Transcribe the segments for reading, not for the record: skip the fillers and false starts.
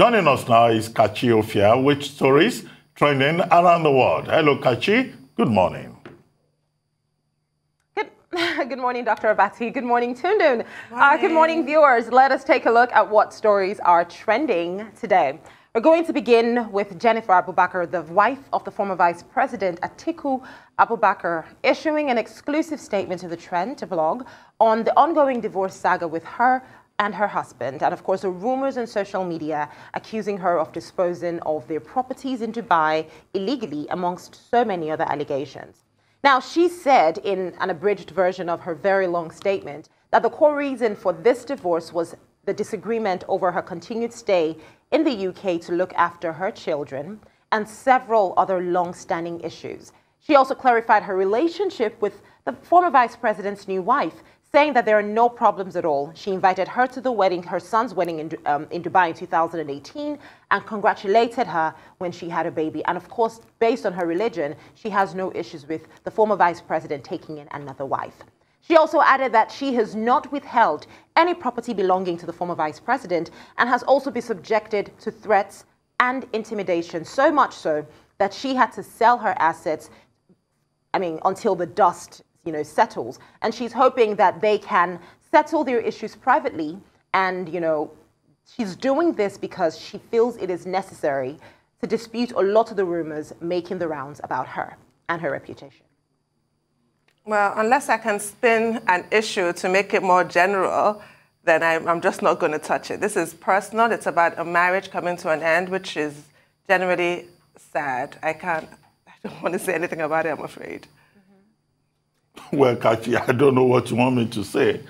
Joining us now is Kachi Ofia with stories trending around the world. Hello, Kachi. Good morning. Good morning, Dr. Abati. Good morning, Tundun. Good morning, viewers. Let us take a look at what stories are trending today. We're going to begin with Jennifer Abubakar, the wife of the former Vice President Atiku Abubakar, issuing an exclusive statement to the Trend blog on the ongoing divorce saga with her and her husband, and of course the rumors on social media accusing her of disposing of their properties in Dubai illegally, amongst so many other allegations. Now, she said in an abridged version of her very long statement that the core reason for this divorce was the disagreement over her continued stay in the UK to look after her children and several other long-standing issues. She also clarified her relationship with the former vice president's new wife, saying that there are no problems at all. She invited her to the wedding, her son's wedding in Dubai in 2018, and congratulated her when she had a baby. And of course, based on her religion, she has no issues with the former vice president taking in another wife. She also added that she has not withheld any property belonging to the former vice president and has also been subjected to threats and intimidation, so much so that she had to sell her assets, until the dust settles. And she's hoping that they can settle their issues privately. And, she's doing this because she feels it is necessary to dispute a lot of the rumors making the rounds about her and her reputation. Well, unless I can spin an issue to make it more general, then I'm just not going to touch it. This is personal. It's about a marriage coming to an end, which is generally sad. I don't want to say anything about it, I'm afraid. Well, Kachi, I don't know what you want me to say.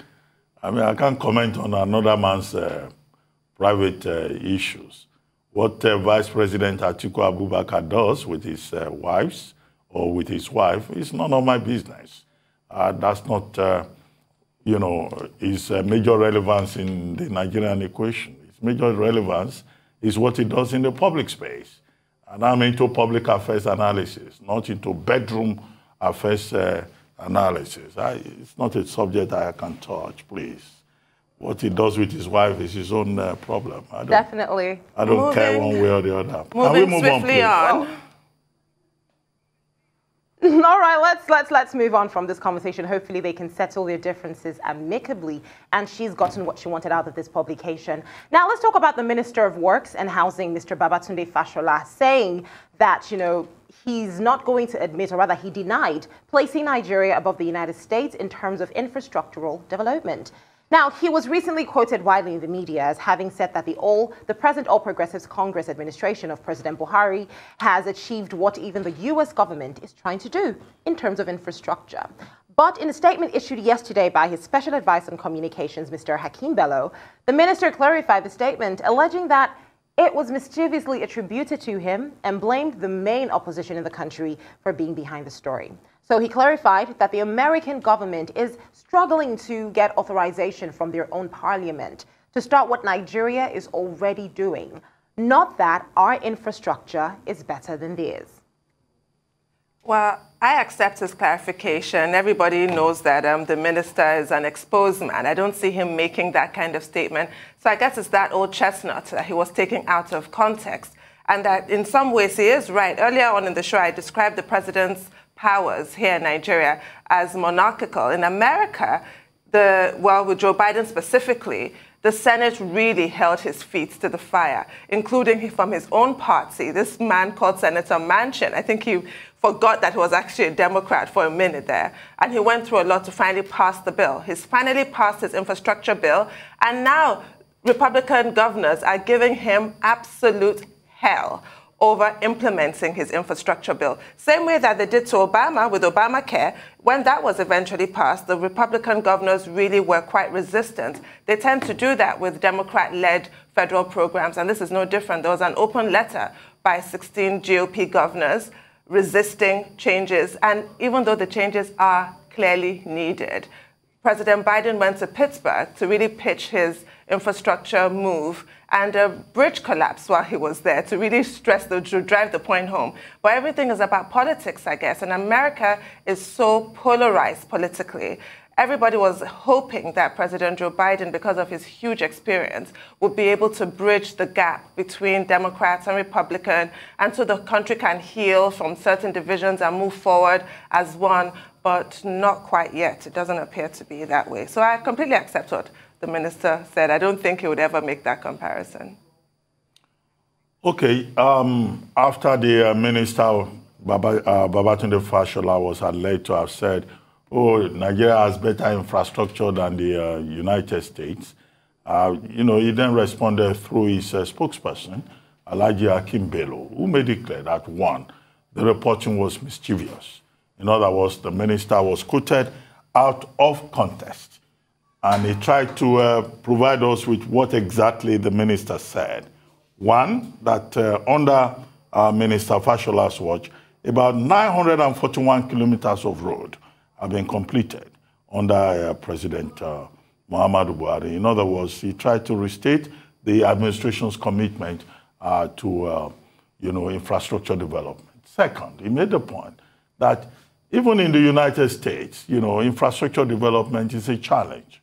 I can't comment on another man's private issues. What Vice President Atiku Abubakar does with his wives or with his wife is none of my business. That's not, his major relevance in the Nigerian equation. His major relevance is what he does in the public space. And I'm into public affairs analysis, not into bedroom affairs analysis. It's not a subject I can touch, please. What he does with his wife is his own problem. Definitely. I don't care one way or the other. Moving Can we move swiftly on. All right, let's move on from this conversation. Hopefully they can settle their differences amicably, and she's gotten what she wanted out of this publication. Now let's talk about the Minister of Works and Housing, Mr. Babalola Fashola, saying that, he's not going to admit, or rather he denied, placing Nigeria above the United States in terms of infrastructural development. Now, he was recently quoted widely in the media as having said that the present All Progressives Congress administration of President Buhari has achieved what even the U.S. government is trying to do in terms of infrastructure. But in a statement issued yesterday by his special advisor on communications, Mr. Hakeem Bello, the minister clarified the statement, alleging that it was mischievously attributed to him and blamed the main opposition in the country for being behind the story. So he clarified that the American government is struggling to get authorization from their own parliament to start what Nigeria is already doing, not that our infrastructure is better than theirs. Well, I accept his clarification. Everybody knows that the minister is an exposed man. I don't see him making that kind of statement. So I guess it's that old chestnut that he was taking out of context. And that in some ways he is right. Earlier on in the show, I described the president's powers here in Nigeria as monarchical. In America, with Joe Biden specifically, the Senate really held his feet to the fire, including from his own party. This man called Senator Manchin, I think he forgot that he was actually a Democrat for a minute there. And he went through a lot to finally pass the bill. He's finally passed his infrastructure bill. And now Republican governors are giving him absolute hell over implementing his infrastructure bill. Same way that they did to Obama with Obamacare. When that was eventually passed, the Republican governors really were quite resistant. They tend to do that with Democrat-led federal programs, and this is no different. There was an open letter by 16 GOP governors resisting changes, and even though the changes are clearly needed, President Biden went to Pittsburgh to really pitch his infrastructure move, and a bridge collapsed while he was there to really to drive the point home. But everything is about politics, I guess, and America is so polarized politically. everybody was hoping that President Joe Biden, because of his huge experience, would be able to bridge the gap between Democrats and Republicans, and so the country can heal from certain divisions and move forward as one, but not quite yet. It doesn't appear to be that way. So I completely accept what the minister said. I don't think he would ever make that comparison. Okay, after the minister, Babalola Fashola, was alleged to have said, oh, Nigeria has better infrastructure than the United States, he then responded through his spokesperson, Alhaji Akim Bello, who made it clear that, one, the reporting was mischievous. In other words, the minister was quoted out of context. And he tried to provide us with what exactly the minister said. One, that under Minister Fashola's watch, about 941 kilometers of road have been completed under President Muhammadu Buhari. In other words, he tried to restate the administration's commitment to infrastructure development. Second, he made the point that even in the United States, infrastructure development is a challenge.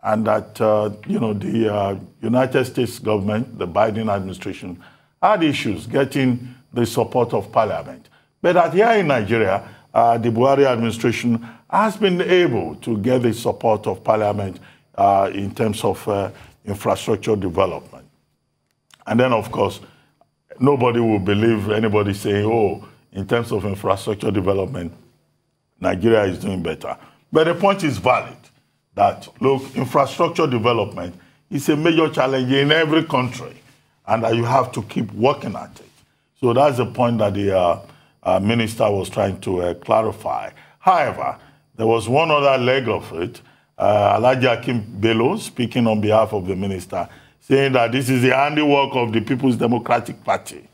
And that, the United States government, the Biden administration, had issues getting the support of Parliament. But that here in Nigeria, the Buhari administration has been able to get the support of Parliament in terms of infrastructure development. And then, of course, nobody will believe anybody saying, oh, in terms of infrastructure development, Nigeria is doing better. But the point is valid. That, look, infrastructure development is a major challenge in every country, and that you have to keep working at it. So that's the point that the minister was trying to clarify. However, there was one other leg of it, Alhaji Akim Bello, speaking on behalf of the minister, saying that this is the handiwork of the People's Democratic Party,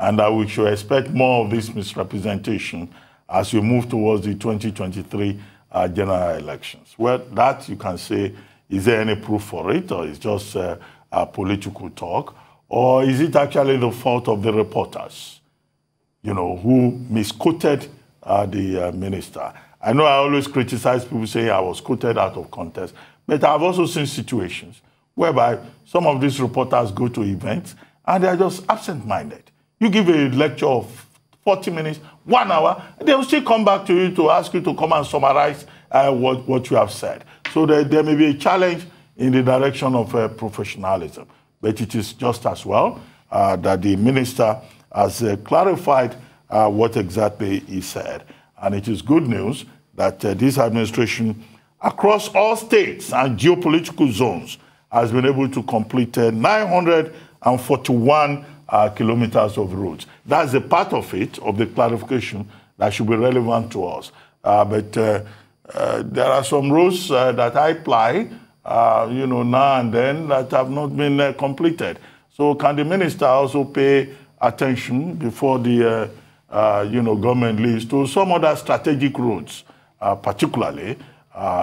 and that we should expect more of this misrepresentation as we move towards the 2023 general elections. Well, that you can say, is there any proof for it, or is just a political talk, or is it actually the fault of the reporters, who misquoted the minister? I know I always criticize people saying I was quoted out of context, but I've also seen situations whereby some of these reporters go to events and they're just absent-minded. You give a lecture of 40 minutes, 1 hour, and they will still come back to you to ask you to come and summarize what you have said. So there may be a challenge in the direction of professionalism. But it is just as well that the minister has clarified what exactly he said. And it is good news that this administration, across all states and geopolitical zones, has been able to complete 941 kilometers of roads. That's a part of it, of the clarification, that should be relevant to us. But there are some roads that I ply, now and then, that have not been completed. So can the minister also pay attention before the government leaves to some other strategic roads, particularly,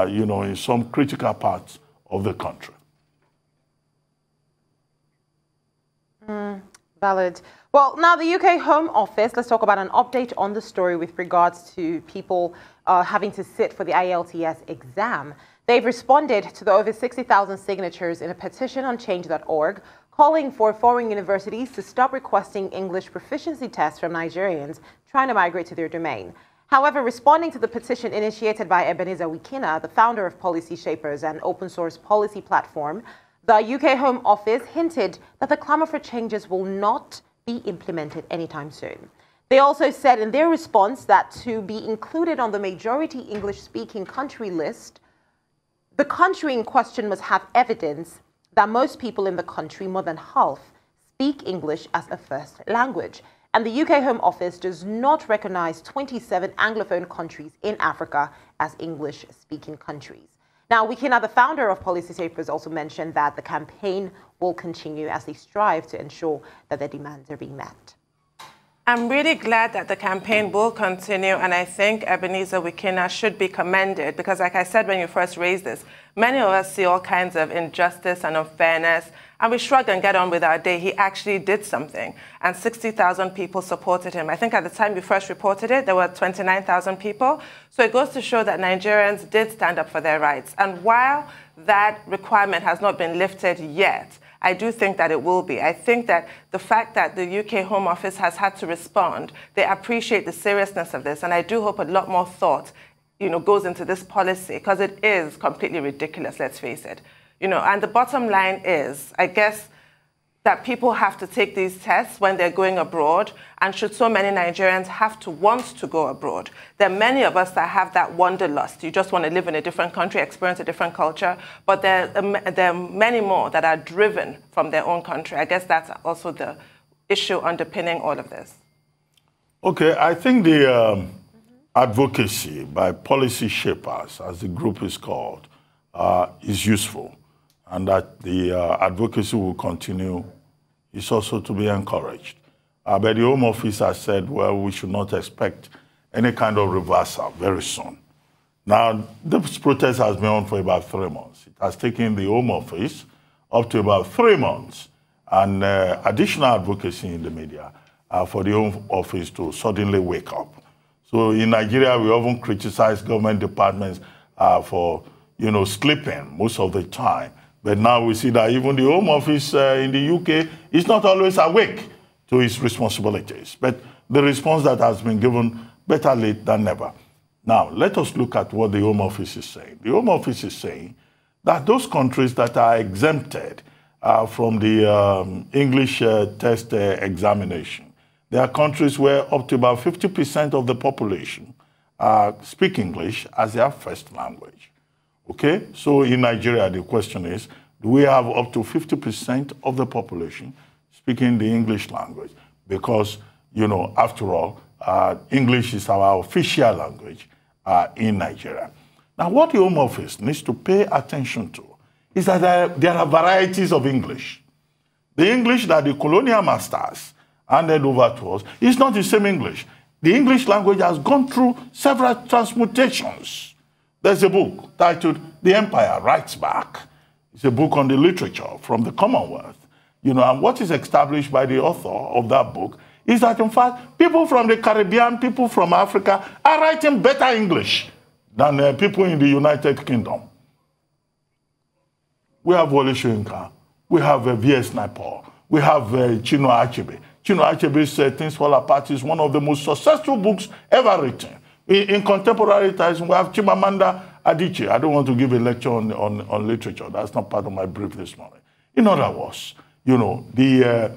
in some critical parts of the country? Valid. Well, now the UK Home Office, let's talk about an update on the story with regards to people having to sit for the IELTS exam. They've responded to the over 60,000 signatures in a petition on change.org calling for foreign universities to stop requesting English proficiency tests from Nigerians trying to migrate to their domain. However, responding to the petition initiated by Ebenezer Wikina, the founder of Policy Shapers, an open source policy platform, the UK Home Office hinted that the clamour for changes will not be implemented anytime soon. They also said in their response that to be included on the majority English-speaking country list, the country in question must have evidence that most people in the country, more than half, speak English as a first language. And the UK Home Office does not recognise 27 Anglophone countries in Africa as English-speaking countries. Now, Wikina, the founder of Policy Shapers, also mentioned that the campaign will continue as they strive to ensure that their demands are being met. I'm really glad that the campaign will continue, and I think Ebenezer Wikina should be commended because, like I said when you first raised this, many of us see all kinds of injustice and unfairness, and we shrug and get on with our day. He actually did something, and 60,000 people supported him. I think at the time you first reported it, there were 29,000 people. So it goes to show that Nigerians did stand up for their rights. And while that requirement has not been lifted yet, I do think that it will be. I think that the fact that the UK Home Office has had to respond, they appreciate the seriousness of this, and I do hope a lot more thought, goes into this policy, because it is completely ridiculous, let's face it. And the bottom line is, I guess, that people have to take these tests when they're going abroad, and should so many Nigerians have to want to go abroad, there are many of us that have that wanderlust. You just want to live in a different country, experience a different culture, but there are many more that are driven from their own country. I guess that's also the issue underpinning all of this. Okay, I think the advocacy by policy shapers, as the group is called, is useful, and that the advocacy will continue is also to be encouraged. But the Home Office has said, well, we should not expect any kind of reversal very soon. Now, this protest has been on for about 3 months. It has taken the Home Office up to about 3 months and additional advocacy in the media for the Home Office to suddenly wake up. So in Nigeria, we often criticize government departments for, sleeping most of the time. But now we see that even the Home Office in the UK is not always awake to its responsibilities. But the response that has been given, better late than never. Now, let us look at what the Home Office is saying. The Home Office is saying that those countries that are exempted from the English test examination, there are countries where up to about 50% of the population speak English as their first language. Okay, so in Nigeria, the question is, do we have up to 50% of the population speaking the English language? Because, after all, English is our official language in Nigeria. Now, what the Home Office needs to pay attention to is that there are varieties of English. The English that the colonial masters handed over to us is not the same English. The English language has gone through several transmutations. There's a book titled The Empire Writes Back. It's a book on the literature from the Commonwealth. And what is established by the author of that book is that, in fact, people from the Caribbean, people from Africa are writing better English than people in the United Kingdom. We have Wole Soyinka, we have V.S. Naipaul, we have Chinua Achebe. Chinua Achebe's Things Fall Apart is one of the most successful books ever written. In contemporary times, we have Chimamanda Adichie. I don't want to give a lecture on literature. That's not part of my brief this morning. In other words, the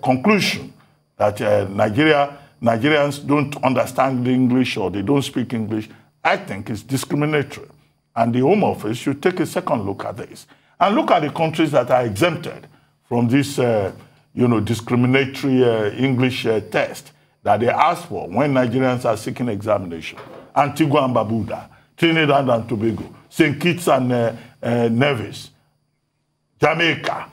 conclusion that Nigerians don't understand English or they don't speak English, I think is discriminatory. And the Home Office should take a second look at this and look at the countries that are exempted from this, discriminatory English test that they ask for when Nigerians are seeking examination. Antigua and Barbuda, Trinidad and Tobago, St. Kitts and Nevis, Jamaica.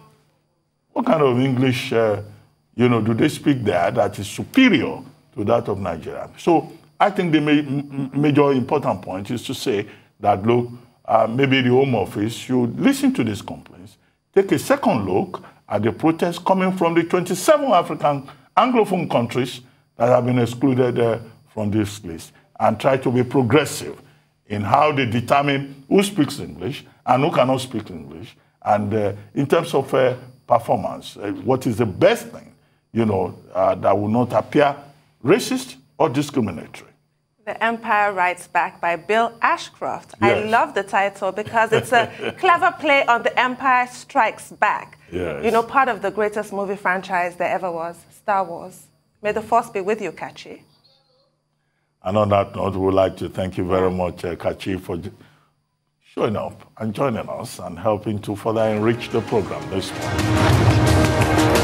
What kind of English, do they speak there that is superior to that of Nigeria? So I think the major important point is to say that, look, maybe the Home Office should listen to these complaints, take a second look at the protests coming from the 27 African Anglophone countries that have been excluded from this list, and try to be progressive in how they determine who speaks English and who cannot speak English, and in terms of performance, what is the best thing, that will not appear racist or discriminatory. The Empire Writes Back by Bill Ashcroft. Yes. I love the title because it's a clever play on The Empire Strikes Back. Yes. Part of the greatest movie franchise there ever was, Star Wars. May the force be with you, Kachi. And on that note, we would like to thank you very much, Kachi, for showing up and joining us and helping to further enrich the program this morning.